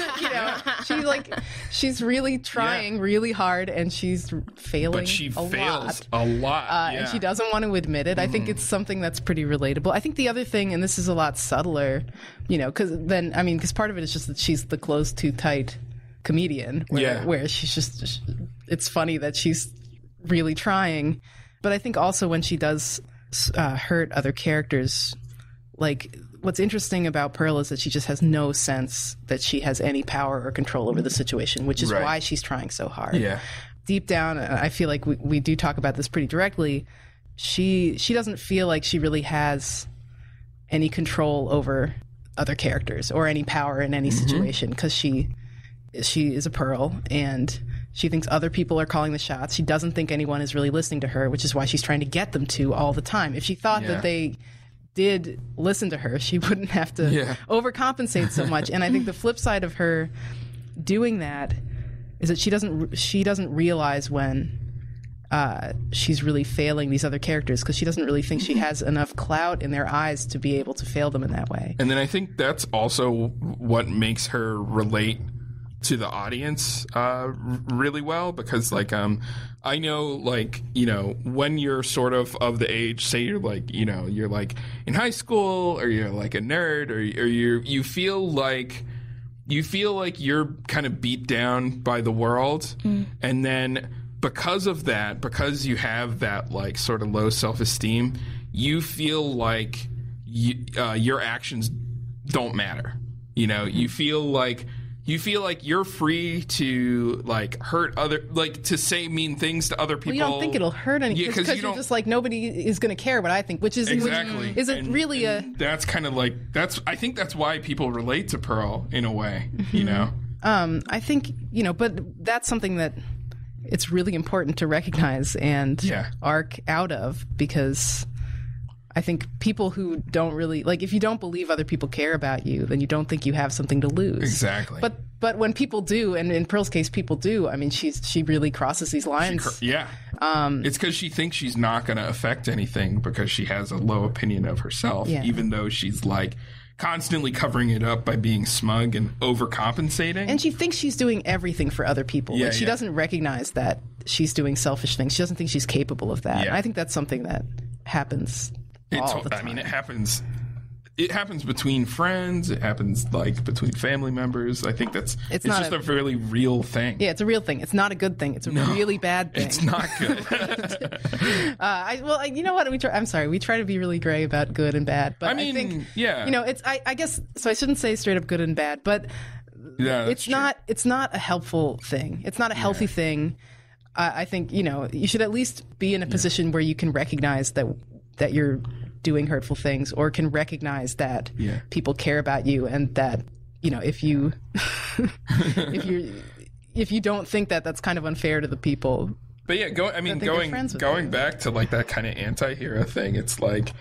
She's really trying really hard, and she's failing. But she fails a lot. And she doesn't want to admit it. I think it's something that's pretty relatable. I think the other thing, and this is a lot subtler, because part of it is just that she's the close too tight comedian, where she's just, it's funny that she's really trying. But I think also when she does hurt other characters, like what's interesting about Pearl is that she just has no sense that she has any power or control over the situation, which is why she's trying so hard. Yeah. Deep down, I feel like we do talk about this pretty directly. She doesn't feel like she really has any control over other characters or any power in any situation, because she is a Pearl, and she thinks other people are calling the shots. She doesn't think anyone is really listening to her, which is why she's trying to get them to all the time. If she thought that they did listen to her, she wouldn't have to overcompensate so much. And I think the flip side of her doing that is that she doesn't realize when she's really failing these other characters, because she doesn't really think she has enough clout in their eyes to be able to fail them in that way. And then I think that's also what makes her relate to the audience really well, because like I know, like, you know, when you're sort of the age, say you're like, you know, you're like in high school, or you're like a nerd, or you feel like you're kind of beat down by the world, and then because of that, because you have that like sort of low self-esteem, you feel like your actions don't matter. You know, you feel like you're free to like hurt to say mean things to other people. Well, you don't think it'll hurt anyone because you're just like, nobody is going to care what I think, which is exactly isn't really that's kind of like I think that's why people relate to Pearl in a way, you know. I think, you know, but that's something that it's really important to recognize and arc out of, because I think people who don't really, like, if you don't believe other people care about you, then you don't think you have something to lose. Exactly. But when people do, and in Pearl's case, people do, I mean, she really crosses these lines. It's because she thinks she's not going to affect anything because she has a low opinion of herself, even though she's like constantly covering it up by being smug and overcompensating. And she thinks she's doing everything for other people. Like, she doesn't recognize that she's doing selfish things. She doesn't think she's capable of that. I think that's something that happens all the time. I mean, it happens between friends. It happens like between family members. I think it's just a really real thing. Yeah, it's a real thing. It's not a good thing. It's a really bad thing. It's not good. You know what? I'm sorry. We try to be really gray about good and bad, but I think, you know, it's. I guess so. I shouldn't say straight up good and bad, but it's not. It's not a helpful thing. It's not a healthy thing. I think, you know, you should at least be in a position where you can recognize that you're doing hurtful things, or can recognize that people care about you, and that, you know, if you don't think that, that's kind of unfair to the people. But yeah, going back to like that kind of anti-hero thing, it's like,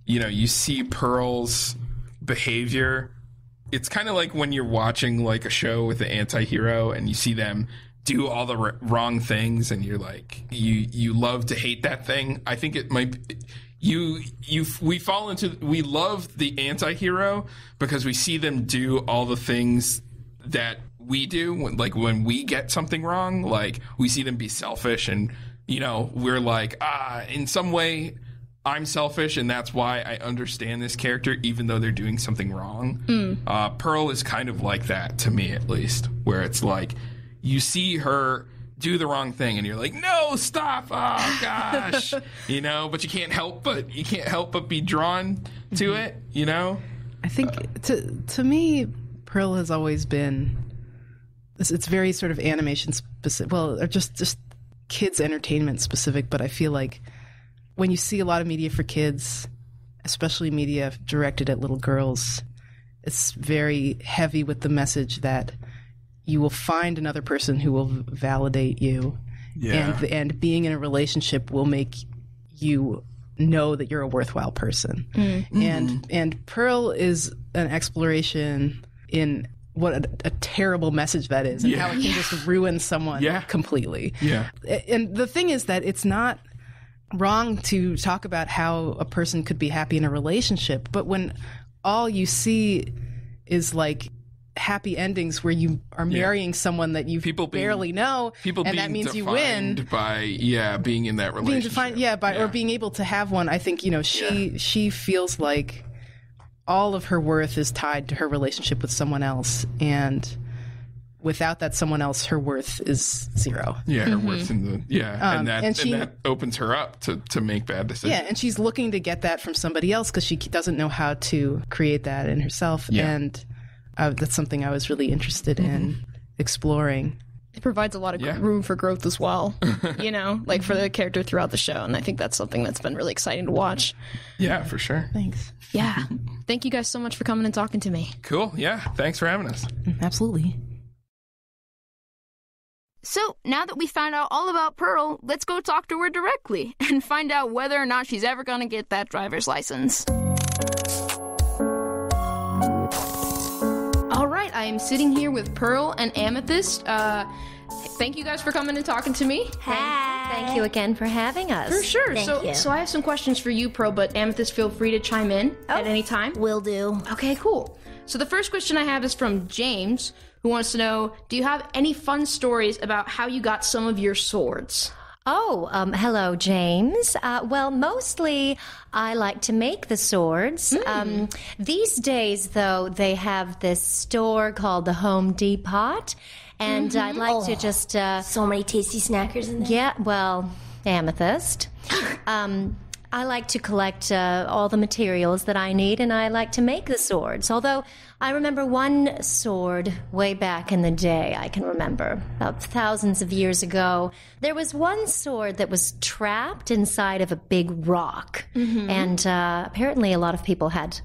you know, you see Pearl's behavior. It's kind of like when you're watching like a show with the anti-hero and you see them do all the wrong things, and you're like, you love to hate that thing. I think it might be, we love the anti-hero because we see them do all the things that we do when we get something wrong. Like, we see them be selfish, and, you know, we're like, in some way I'm selfish, and that's why I understand this character even though they're doing something wrong. Pearl is kind of like that, to me at least, where it's like you see her do the wrong thing and you're like, no, stop, oh gosh. You know, but you can't help but be drawn to it, you know. I think to me, Pearl has always been, it's very sort of animation specific, well, or just kids entertainment specific, but I feel like when you see a lot of media for kids, especially media directed at little girls, it's very heavy with the message that you will find another person who will validate you, and being in a relationship will make you know that you're a worthwhile person. And Pearl is an exploration in what a terrible message that is, and how it can just ruin someone completely. And the thing is that it's not wrong to talk about how a person could be happy in a relationship, but when all you see is like happy endings where you are marrying someone that you barely know, and that means you win by being in that relationship, or being able to have one. I think, you know, she feels like all of her worth is tied to her relationship with someone else, and without that someone else, her worth is zero. Her worth in the and that opens her up to make bad decisions. And she's looking to get that from somebody else because she doesn't know how to create that in herself. And that's something I was really interested in exploring. It provides a lot of room for growth as well, you know, like for the character throughout the show. And I think that's something that's been really exciting to watch. Yeah, for sure. Thanks. Yeah. Thank you guys so much for coming and talking to me. Cool. Yeah. Thanks for having us. Absolutely. So, now that we found out all about Pearl, let's go talk to her directly and find out whether or not she's ever going to get that driver's license. All right, I am sitting here with Pearl and Amethyst. Thank you guys for coming and talking to me. Thank you again for having us. For sure. Thank you. So I have some questions for you, Pearl, but Amethyst, feel free to chime in at any time. Will do. Okay, cool. So the first question I have is from James, who wants to know, do you have any fun stories about how you got some of your swords? Oh, hello, James. Well, mostly I like to make the swords. These days, though, they have this store called the Home Depot, and I'd like to just... So many tasty snackers in there. Yeah, well, amethyst. I like to collect all the materials that I need, and I like to make the swords. Although I remember one sword way back in the day, I can remember, about thousands of years ago. There was one sword that was trapped inside of a big rock. And apparently a lot of people had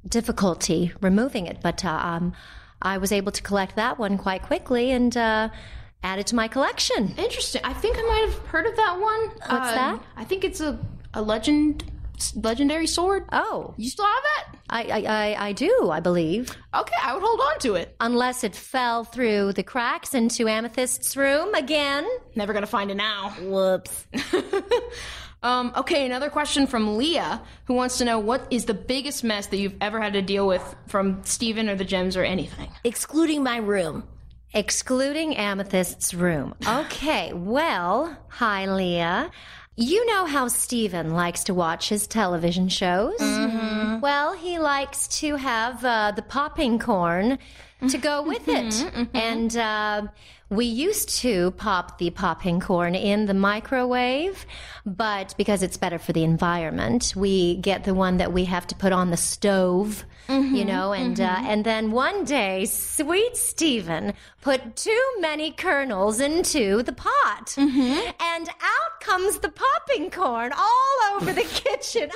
difficulty removing it. But I was able to collect that one quite quickly and add it to my collection. Interesting. I think I might have heard of that one. What's that? I think it's a legendary sword. Oh. You still have that? I do, I believe. Okay, I would hold on to it. Unless it fell through the cracks into Amethyst's room again. Never gonna find it now. Whoops. Okay, another question from Leah, who wants to know, what is the biggest mess that you've ever had to deal with from Steven or the Gems or anything? Excluding my room. Excluding Amethyst's room. Okay, well, hi, Leah. You know how Steven likes to watch his television shows? Well, he likes to have the popping corn to go with it. And we used to pop the popping corn in the microwave, but because it's better for the environment, we get the one that we have to put on the stove, you know, and then one day, sweet Steven put too many kernels into the pot, and out comes the popping corn all over the kitchen.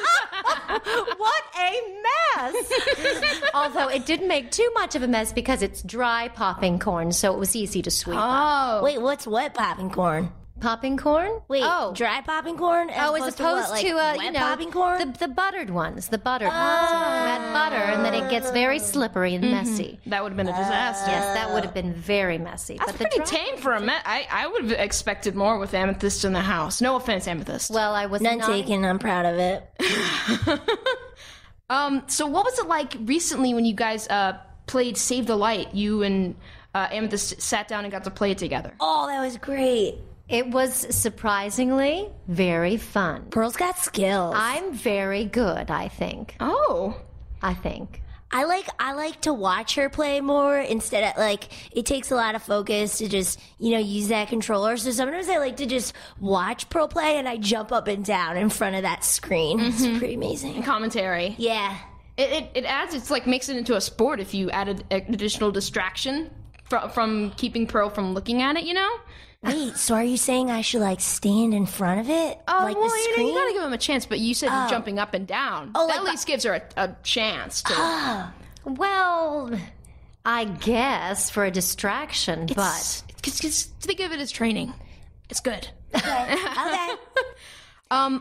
What a mess! Although it didn't make too much of a mess because it's dry popping corn, so it was easy to sweep up. Oh. Wait, what's wet popping corn? Popping corn? Wait, oh. Dry popping corn? As opposed to wet you know, popping corn? the buttered ones, the buttered ones. Add butter, and then it gets very slippery and messy. That would have been a disaster. Yes, that would have been very messy. That's pretty tame for a mess. I would have expected more with Amethyst in the house. No offense, Amethyst. Well, I was None not taken. I'm proud of it. So what was it like recently when you guys played Save the Light? You and Amethyst sat down and got to play it together. Oh, that was great. It was surprisingly very fun. Pearl's got skills. I'm very good, I think. Oh. I think. I like to watch her play more instead of it takes a lot of focus to just, use that controller. So sometimes I like to just watch Pearl play and I jump up and down in front of that screen. It's pretty amazing. And commentary. Yeah. It adds, it's like makes it into a sport if you added an additional distraction from keeping Pearl from looking at it, Wait, so are you saying I should stand in front of it? Like the screen? You gotta give him a chance, but you said you're jumping up and down. Oh, that at least gives her a chance to... Well, I guess for a distraction, but... Think of it as training. It's good. Okay.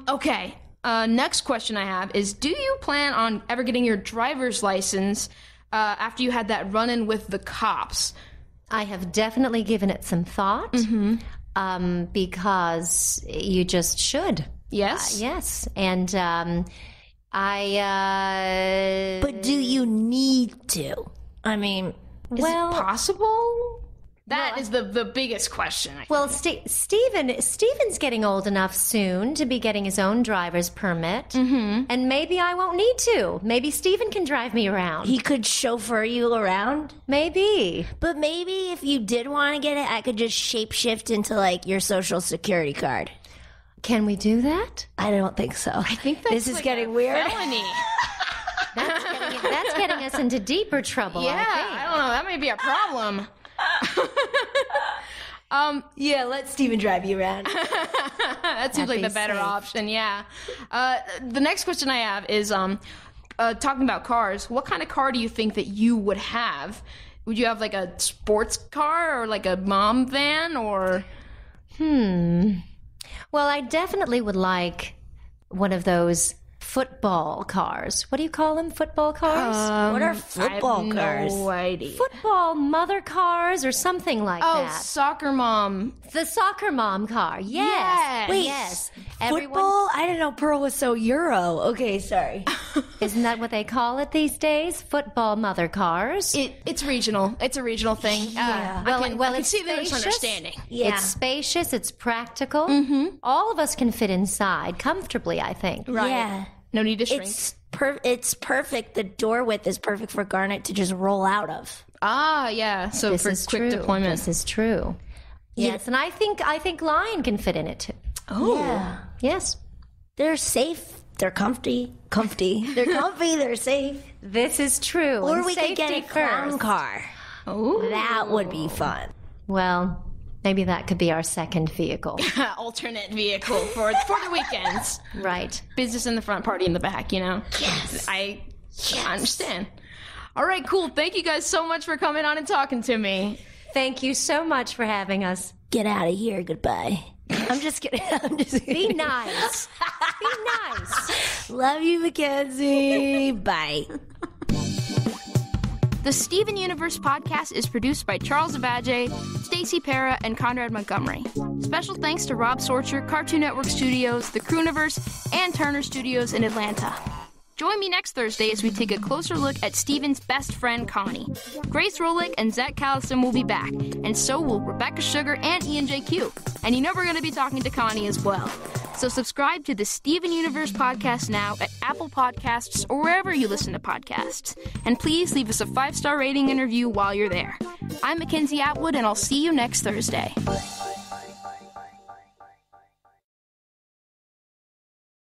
Okay. Next question I have is, do you plan on ever getting your driver's license after you had that run-in with the cops? I have definitely given it some thought, because you just should. Yes? Yes. And But do you need to? I mean... Is it possible? That is the biggest question. Well, Steven's getting old enough soon to be getting his own driver's permit. And maybe I won't need to. Maybe Steven can drive me around. He could chauffeur you around? Maybe. But maybe if you did want to get it, I could just shapeshift into, your social security card. Can we do that? I don't think so. I think that's This is getting weird. felony. That's getting us into deeper trouble, Yeah, I think. I don't know. That may be a problem. Yeah, let Steven drive you around. That seems like the better option, yeah. The next question I have is talking about cars. What kind of car do you think that you would have? Would you have a sports car or a mom van or... Well, I definitely would like one of those football cars. What do you call them? Football cars? What are football cars? No idea. Football mother cars or something like Oh, that. soccer mom. The soccer mom car. Yes. Wait, yes. Football? I didn't know Pearl was so Euro. Okay, sorry. Isn't that what they call it these days? Football mother cars. It's regional. It's a regional thing. Yeah. I can it's see the spacious. misunderstanding. Yeah. It's spacious. It's practical. All of us can fit inside comfortably, I think. Right. Yeah. No need to shrink. It's perfect. The door width is perfect for Garnet to just roll out of. Yeah. So This for is quick true. deployment. This is true. Yes, and I think Lion can fit in it too. Oh. Yeah. Yes. They're safe. They're comfy. They're comfy. They're safe. This is true. Or And we could get a safety clown first. car. Oh. That would be fun. Well, maybe that could be our second vehicle. Alternate vehicle for the weekends. Right. Business in the front, party in the back, you know? Yes. I understand. All right, cool. Thank you guys so much for coming on and talking to me. Thank you so much for having us. Get out of here. Goodbye. I'm just kidding. Be nice. Be nice. Love you, Mackenzie. Bye. The Steven Universe podcast is produced by Charles Abadje, Stacey Para, and Conrad Montgomery. Special thanks to Rob Sorcher, Cartoon Network Studios, The Crooniverse, and Turner Studios in Atlanta. Join me next Thursday as we take a closer look at Steven's best friend, Connie. Grace Rolick and Zach Callison will be back, and so will Rebecca Sugar and Ian JQ. And you know we're going to be talking to Connie as well. So subscribe to the Steven Universe podcast now at Apple Podcasts or wherever you listen to podcasts. And please leave us a 5-star rating and review while you're there. I'm McKenzie Atwood, and I'll see you next Thursday.